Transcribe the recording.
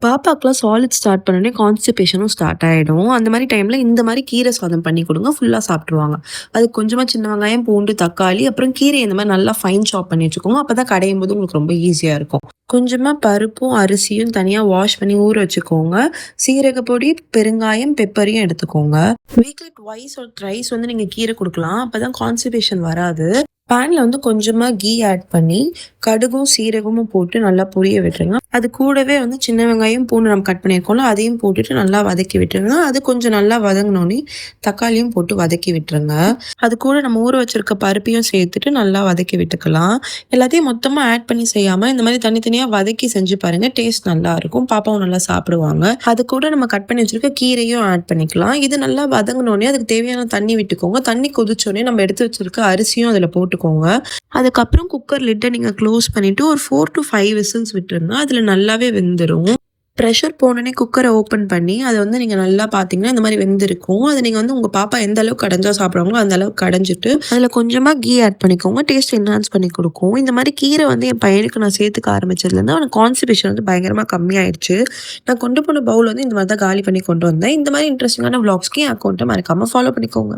பாப்பாக்குலாம் solid start பண்ணோனே கான்ஸ்டிபேஷனும் start ஆயிடும். அந்த மாரி டைம்ல இந்த மாரி கீரை சாதம் பண்ணி குடுங்க. ஃபுல்லா சாப்ட்டுருவாங்க. அதுக்கு கொஞ்சமா சின்ன வெங்காயம், பூண்டு, தக்காளி அப்புறம் கீரைய இந்த மாரி நல்லா ஃபைன் சாப் பண்ணி வச்சுக்கோங்க. அப்பதான் கடையும்போது உங்களுக்கு ரொம்ப ஈஸியா இருக்கும். கொஞ்சமா பருப்பும், அரிசியும் தனியா வாஷ் பண்ணி ஊற வச்சுக்கோங்க. சீரக பொடி, பெருங்காயம், பெப்பரையும் எடுத்துக்கோங்க. வீக்லி ட்வைஸ் ஆர் த்ரைஸ் வந்து நீங்க கீரை குடுக்கலாம். அப்பதான் கான்ஸ்டிபேஷன் வராது. பேன்ல வந்து கொஞ்சமா கீ ஆட் பண்ணி, கடுகும், சீரகமும் போட்டு நல்லா பொரிய விட்டுருங்க. அது கூடவே வந்து சின்ன வெங்காயம், பூண்டு நம்ம கட் பண்ணியிருக்கோம்ல, அதையும் போட்டுட்டு நல்லா வதக்கி விட்டுருங்க. அது கொஞ்சம் நல்லா வதங்குனோனே, தக்காளியும் போட்டு வதக்கி விட்டுருங்க. அது கூட நம்ம ஊற வச்சிருக்க பருப்பையும் சேர்த்துட்டு நல்லா வதக்கி விட்டுக்கலாம். எல்லாத்தையும் மொத்தமா ஆட் பண்ணி செய்யாம, இந்த மாரி தனித்தனியா வதக்கி செஞ்சு பாருங்க. டேஸ்ட் நல்லா இருக்கும். பாப்பாவும் நல்லா சாப்பிடுவாங்க. அது கூட நம்ம கட் பண்ணி வச்சிருக்க கீரையும் ஆட் பண்ணிக்கலாம். இது நல்லா வதங்குனோனே, அதுக்கு தேவையான தண்ணி விட்டுக்கோங்க. தண்ணி கொதிச்சோனே நம்ம எடுத்து வச்சிருக்க அரிசியும் அதுல போட்டுக்கோங்க. அதுக்கப்புறம் குக்கர் லிட்ட நீங்க க்ளோஸ் பண்ணிட்டு ஒரு 4 to 5 விசில்ஸ் விட்டுருங்க. அதுல நல்லாவே வெந்துரும். பிரஷர் போனோனே குக்கர ஓப்பன் பண்ணி, அத வந்து நீங்க நல்லா பார்த்தீங்கன்னா, இந்த மாரி வெந்திருக்கும். அத நீங்க வந்து உங்க பாப்பா எந்த அளவுக்கு கடைஞ்சா சாப்பிடுறாங்களோ, அந்த அளவுக்கு கடைஞ்சிட்டு, அதுல கொஞ்சமா கீ ஆட் பண்ணிக்கோங்க. டேஸ்ட் என்ஹான்ஸ் பண்ணி குடுக்கும். இந்த மாரி கீரை வந்து என் பையனுக்கு நான் சேர்த்துக்க ஆரம்பிச்சதுலேருந்து, அவனுக்கு கான்ஸ்டிபேஷன் வந்து பயங்கரமா கம்மியாயிடுச்சு. நான் கொண்டு போன பவுல் வந்து இந்த மாரி தான் காலி பண்ணி கொண்டு வந்தேன். இந்த மாரி இன்ட்ரஸ்டிங்கான விளாக்ஸ்க்கு என் அக்கவுண்ட்ட மறக்காம ஃபாலோ பண்ணிக்கோங்க.